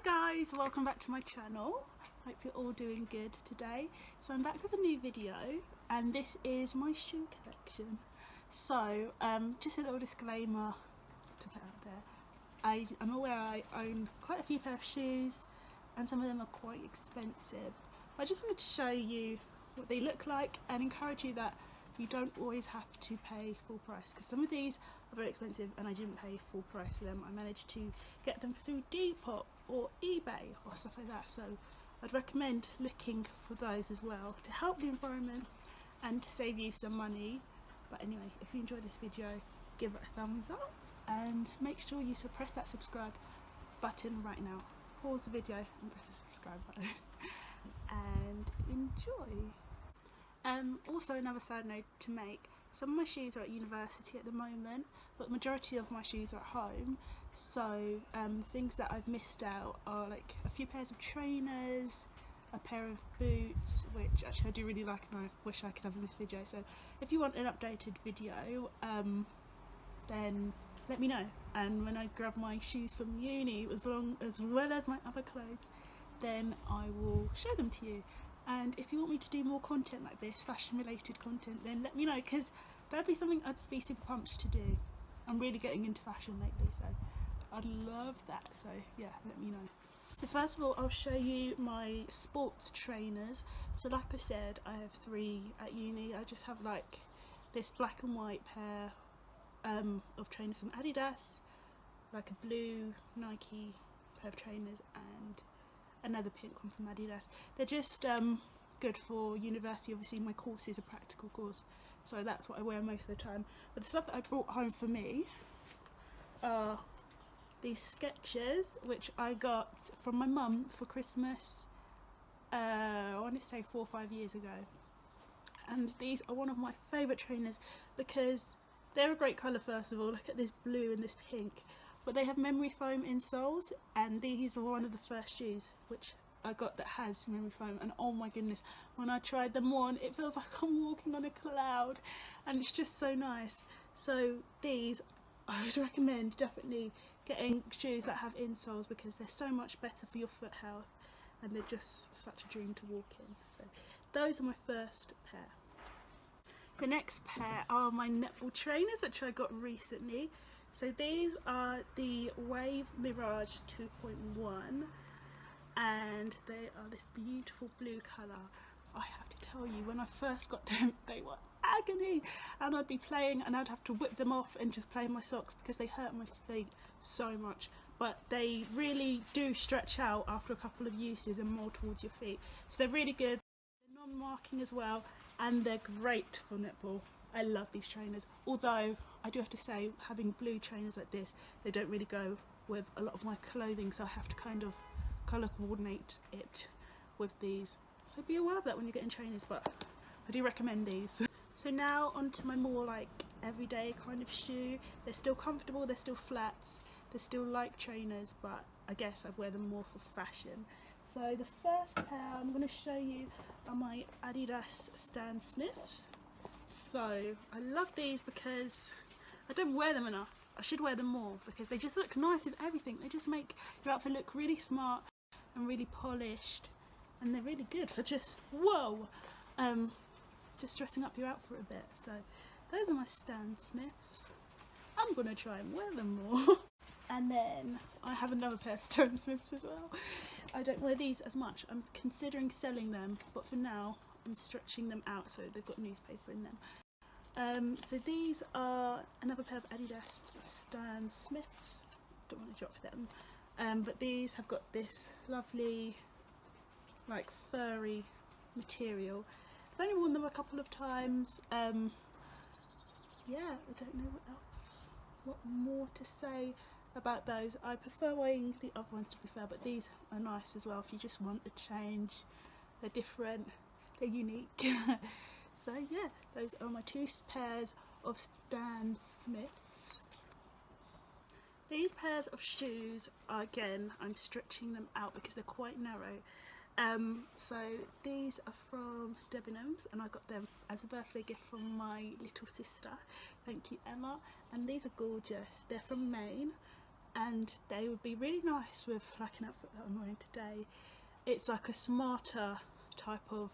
guys, welcome back to my channel. Hope you're all doing good today. So I'm back with a new video and this is my shoe collection. So just a little disclaimer to put out there. I'm aware I own quite a few pair of shoes and some of them are quite expensive. I just wanted to show you what they look like and encourage you that you don't always have to pay full price, because some of these are very expensive and I didn't pay full price for them. I managed to get them through Depop or eBay or stuff like that, so I'd recommend looking for those as well to help the environment and to save you some money. But anyway, if you enjoyed this video, give it a thumbs up and make sure you press that subscribe button right now. Pause the video and press the subscribe button and enjoy. Also, another side note to make, some of my shoes are at university at the moment, but the majority of my shoes are at home, so the things that I've missed out are like a few pairs of trainers, a pair of boots, which actually I do really like and I wish I could have in this video. So if you want an updated video, then let me know, and when I grab my shoes from uni as well as my other clothes, then I will show them to you. And if you want me to do more content like this, fashion related content, then let me know, because that'd be something I'd be super pumped to do. I'm really getting into fashion lately, so I'd love that. So yeah, let me know. So first of all, I'll show you my sports trainers. So like I said, I have 3 at uni. I just have like this black and white pair of trainers from Adidas, like a blue Nike pair of trainers, and another pink one from Adidas. They're just good for university. Obviously my course is a practical course, so that's what I wear most of the time. But the stuff that I brought home for me are these Skechers, which I got from my mum for Christmas, I want to say 4 or 5 years ago. And these are one of my favourite trainers because they're a great colour. First of all, look at this blue and this pink. But they have memory foam insoles, and these were one of the first shoes which I got that has memory foam, and oh my goodness, when I tried them on, it feels like I'm walking on a cloud and it's just so nice. So these, I would recommend definitely getting shoes that have insoles because they're so much better for your foot health and they're just such a dream to walk in. So those are my first pair. The next pair are my netball trainers, which I got recently. So these are the Wave Mirage 2.1 and they are this beautiful blue colour. I have to tell you, when I first got them, they were agony, and I'd be playing and I'd have to whip them off and just play in my socks because they hurt my feet so much. But they really do stretch out after a couple of uses and more towards your feet. So they're really good. They're non-marking as well, and they're great for netball. I love these trainers, although I do have to say, having blue trainers like this, they don't really go with a lot of my clothing, so I have to kind of colour coordinate it with these. So be aware of that when you're getting trainers, but I do recommend these. So now onto my more like everyday kind of shoe. They're still comfortable, they're still flats, they're still like trainers, but I guess I wear them more for fashion. So the first pair I'm going to show you are my Adidas Stan Smiths. So I love these because I don't wear them enough. I should wear them more because they just look nice with everything. They just make your outfit look really smart and really polished, and they're really good for just just dressing up your outfit a bit. So those are my Stan Smiths. I'm gonna try and wear them more. And then I have another pair of Stan Smiths as well. I don't wear these as much. I'm considering selling them, but for now I'm stretching them out so they've got newspaper in them. So these are another pair of Adidas Stan Smiths. Don't want to drop them, but these have got this lovely like furry material. I've only worn them a couple of times. Yeah, I don't know what more to say about those. I prefer wearing the other ones, to be fair, but these are nice as well if you just want a change. They're different, they're unique. So yeah, those are my 2 pairs of Stan Smiths. These pairs of shoes, again, I'm stretching them out because they're quite narrow. So these are from Debenhams, and I got them as a birthday gift from my little sister. Thank you, Emma. And these are gorgeous. They're from Maine. and they would be really nice with like an outfit that I'm wearing today. It's like a smarter type of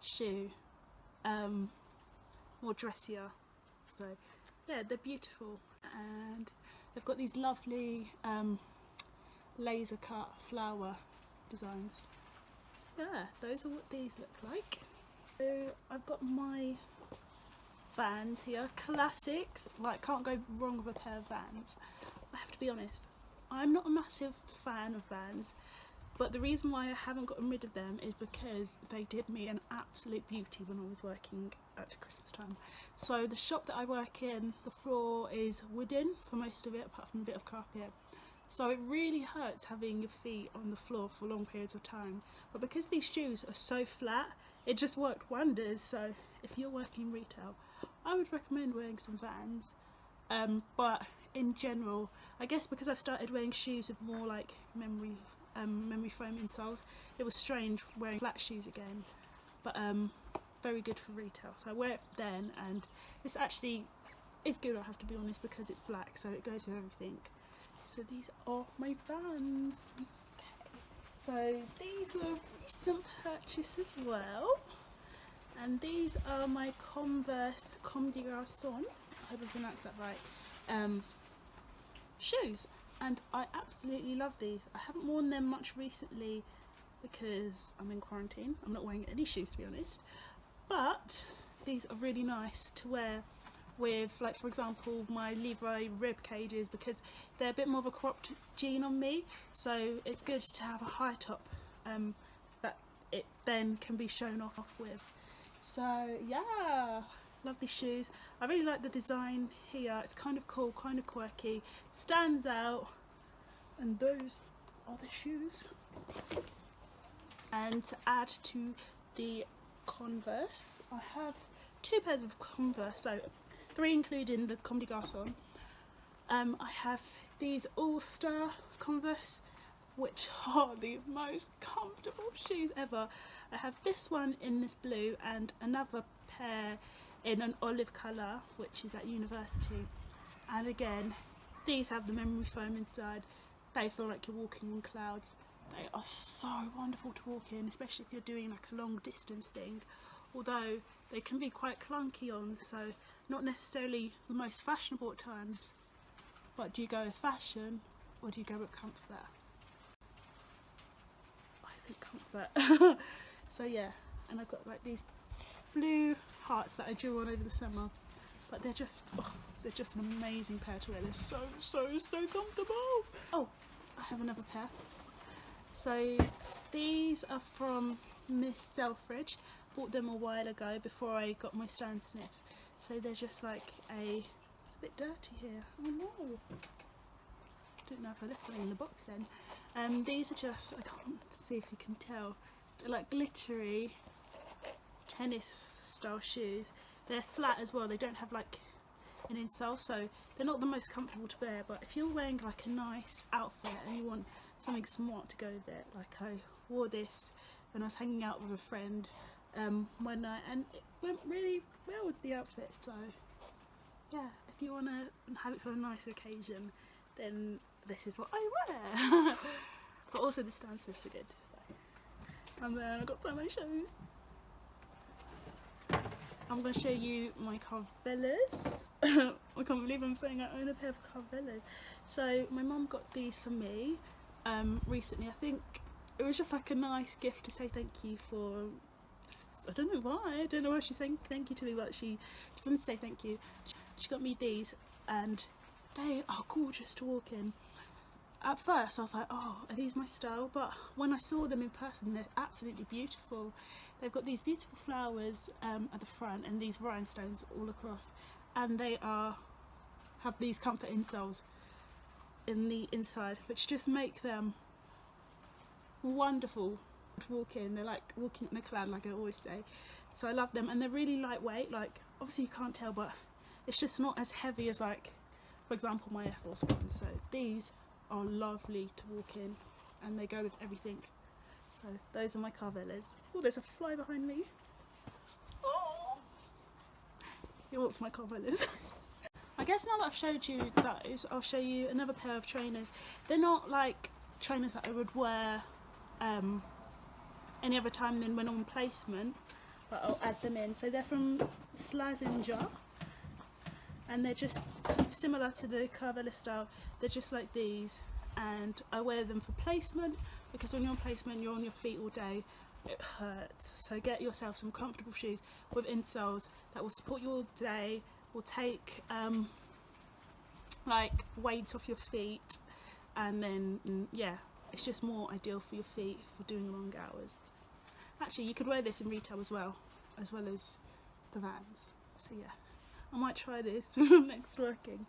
shoe, more dressier. So yeah, they're beautiful, and they've got these lovely laser cut flower designs. So yeah, those are what these look like. So I've got my Vans here, classics, like can't go wrong with a pair of Vans. I have to be honest, I'm not a massive fan of Vans, but the reason why I haven't gotten rid of them is because they did me an absolute beauty when I was working at Christmas time. So the shop that I work in, the floor is wooden for most of it, apart from a bit of carpet. So it really hurts having your feet on the floor for long periods of time. But because these shoes are so flat, it just worked wonders. So if you're working retail, I would recommend wearing some Vans. But in general, I guess because I've started wearing shoes with more like memory foam insoles, it was strange wearing flat shoes again. But very good for retail. So I wear it then, and it's actually good, I have to be honest, because it's black, so it goes with everything. So these are my Vans. Okay. So these are a recent purchase as well. And these are my Converse Comme des Garçons, I hope I pronounced that right, shoes. And I absolutely love these. I haven't worn them much recently because I'm in quarantine. I'm not wearing any shoes, to be honest. But these are really nice to wear with, like, for example, my Levi rib cages, because they're a bit more of a cropped jean on me. So it's good to have a high top that it then can be shown off with. So yeah, love these shoes. I really like the design here. It's kind of cool, kind of quirky, stands out, and those are the shoes. And to add to the Converse, I have 2 pairs of Converse, so 3 including the Comme des Garçons. I have these All-Star Converse, which are the most comfortable shoes ever. I have this one in this blue and another pair in an olive colour, which is at university. And again, these have the memory foam inside. They feel like you're walking on clouds. They are so wonderful to walk in, especially if you're doing like a long distance thing. Although they can be quite clunky on, so not necessarily the most fashionable at times. But do you go with fashion or do you go with comfort? I think comfort. So yeah, and I've got like these blue hearts that I drew on over the summer, but they're just an amazing pair to wear. They're so comfortable. Oh, I have another pair. So these are from Miss Selfridge. Bought them a while ago before I got my Stan Smiths. So they're just like it's a bit dirty here. Oh no. Don't know if I left something in the box then. These are just, I can't see if you can tell, they're like glittery tennis style shoes. They're flat as well, they don't have like an insole, so they're not the most comfortable to wear, but if you're wearing like a nice outfit and you want something smart to go with it, like I wore this when I was hanging out with a friend one night, and it went really well with the outfit. So yeah, if you want to have it for a nice occasion, then this is what I wear. But also the Stan Smiths are good. So. And then I got so many shoes. I'm going to show you my Carvelas. I can't believe I'm saying I own a pair of Carvelas. So my mum got these for me recently. I think it was just like a nice gift to say thank you for, I don't know why, I don't know why she's saying thank you to me, but she just wanted to say thank you. She got me these and they are gorgeous to walk in. At first I was like, oh, are these my style? But when I saw them in person, they're absolutely beautiful. They've got these beautiful flowers at the front and these rhinestones all across, and they have these comfort insoles in the inside, which just make them wonderful to walk in. They're like walking in a cloud, like I always say. So I love them, and they're really lightweight. Like obviously you can't tell, but it's just not as heavy as, like, for example, my Air Force Ones. So these are lovely to walk in and they go with everything. So those are my Carvelas. Oh, there's a fly behind me. Oh, he walks my Carvelas. My guess now that I've showed you those, I'll show you another pair of trainers. They're not like trainers that I would wear any other time than when on placement, but I'll add them in. So they're from Slazenger, and they're just similar to the Carvela style. They're just like these, and I wear them for placement because when you're on placement you're on your feet all day. It hurts. So get yourself some comfortable shoes with insoles that will support you all day, will take like weight off your feet, and then yeah, it's just more ideal for your feet for doing long hours. Actually, you could wear this in retail as well as the Vans. So yeah, I might try this next working.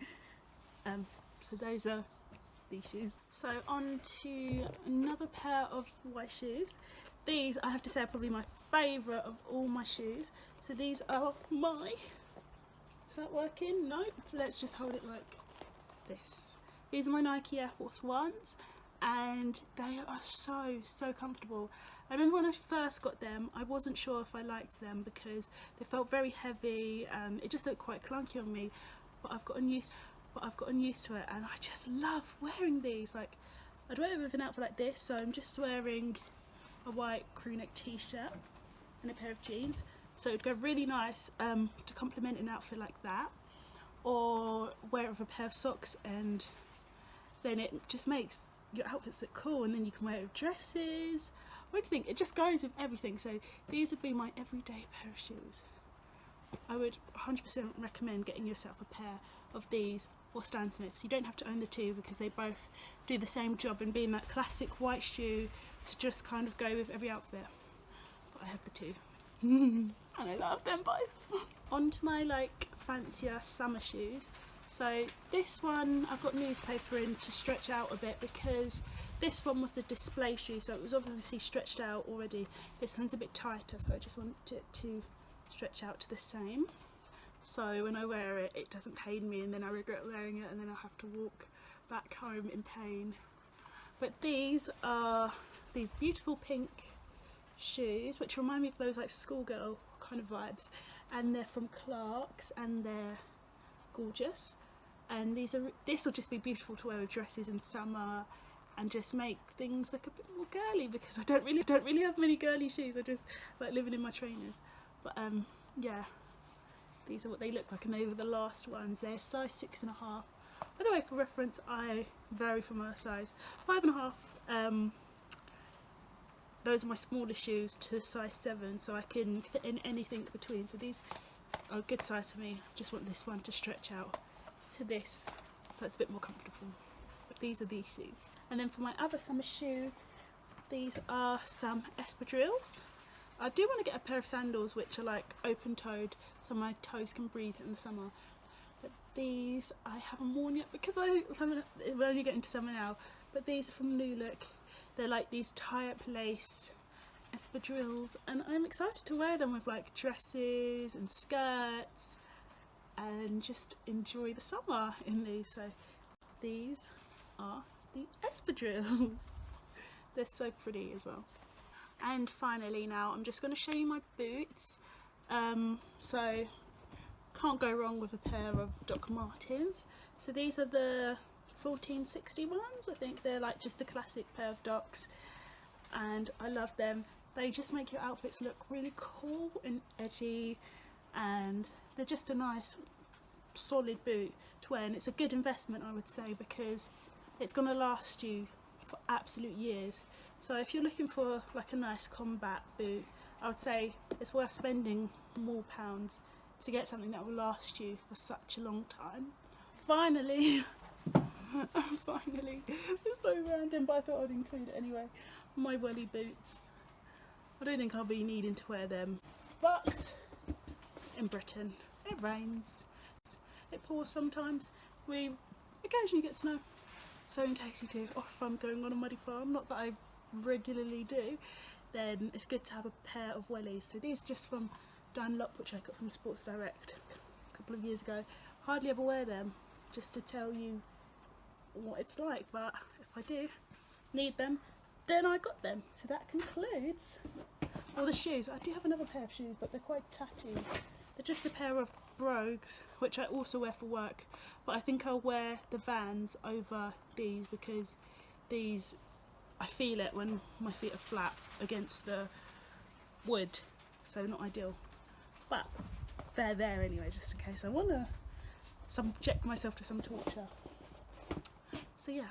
So those are these shoes. So on to another pair of white shoes. These, I have to say, are probably my favourite of all my shoes. So these are my, is that working? Nope. Let's just hold it like this. These are my Nike Air Force Ones, and they are so comfortable. I remember when I first got them, I wasn't sure if I liked them because they felt very heavy and it just looked quite clunky on me, but I've gotten used to it, and I just love wearing these. Like, I'd wear it with an outfit like this, so I'm just wearing a white crew neck t-shirt and a pair of jeans, so it'd go really nice to complement an outfit like that, or wear it with a pair of socks, and then it just makes your outfits look cool, and then you can wear it with dresses or anything. It just goes with everything. So these would be my everyday pair of shoes. I would 100% recommend getting yourself a pair of these or Stan Smiths. You don't have to own the two because they both do the same job in being that classic white shoe to just kind of go with every outfit. But I have the two and I love them both. On to my like fancier summer shoes. So this one I've got newspaper in to stretch out a bit because this one was the display shoe, so it was obviously stretched out already. This one's a bit tighter, so I just want it to stretch out to the same, so when I wear it, it doesn't pain me and then I regret wearing it and then I have to walk back home in pain. But these are these beautiful pink shoes which remind me of those like schoolgirl kind of vibes, and they're from Clarks and they're gorgeous, and this will just be beautiful to wear with dresses in summer and just make things look a bit more girly, because I don't really have many girly shoes. I just like living in my trainers. But yeah, these are what they look like, and they were the last ones. They're size 6.5. By the way, for reference, I vary from a size 5.5. Those are my smallest shoes to size 7, so I can fit in anything between. So these are a good size for me. Just want this one to stretch out to this, so it's a bit more comfortable. But these are these shoes. And then for my other summer shoe, these are some espadrilles. I do want to get a pair of sandals which are like open-toed so my toes can breathe in the summer. But these I haven't worn yet because we're only getting to summer now. But these are from New Look. They're like these tie-up lace espadrilles, and I'm excited to wear them with like dresses and skirts and just enjoy the summer in these. So these are the espadrilles. They're so pretty as well. And finally, now I'm just going to show you my boots. So can't go wrong with a pair of Doc Martens. So these are the 1460 ones. I think they're like just the classic pair of Docs, and I love them. They just make your outfits look really cool and edgy, and they're just a nice solid boot to wear, and it's a good investment, I would say, because it's going to last you for absolute years. So if you're looking for like a nice combat boot, I would say it's worth spending more pounds to get something that will last you for such a long time. Finally, it's so random, but I thought I'd include it anyway, my welly boots. I don't think I'll be needing to wear them, but in Britain it rains, it pours sometimes, we occasionally get snow. So in case you do, or if I'm going on a muddy farm, not that I regularly do, then it's good to have a pair of wellies. So these are just from Dunlop, which I got from Sports Direct a couple of years ago. Hardly ever wear them, just to tell you what it's like, but if I do need them, then I got them. So that concludes all the shoes. I do have another pair of shoes, but they're quite tatty. They're just a pair of brogues, which I also wear for work, but I think I'll wear the Vans over these because these, I feel it when my feet are flat against the wood, so not ideal, but they're there anyway just in case I want to subject myself to some torture. So yeah,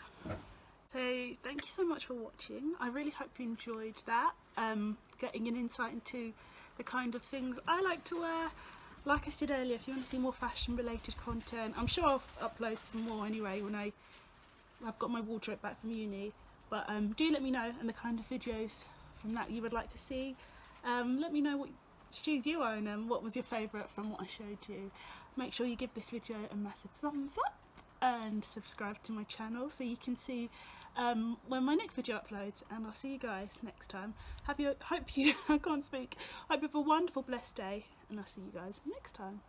so thank you so much for watching. I really hope you enjoyed that, getting an insight into the kind of things I like to wear. Like I said earlier, if you want to see more fashion related content, I'm sure I'll upload some more anyway when I've got my wardrobe back from uni, but do let me know and the kind of videos from that you would like to see. Let me know what shoes you own and what was your favourite from what I showed you. Make sure you give this video a massive thumbs up and subscribe to my channel so you can see when my next video uploads, and I'll see you guys next time. I can't speak. Hope you have a wonderful blessed day, and I'll see you guys next time.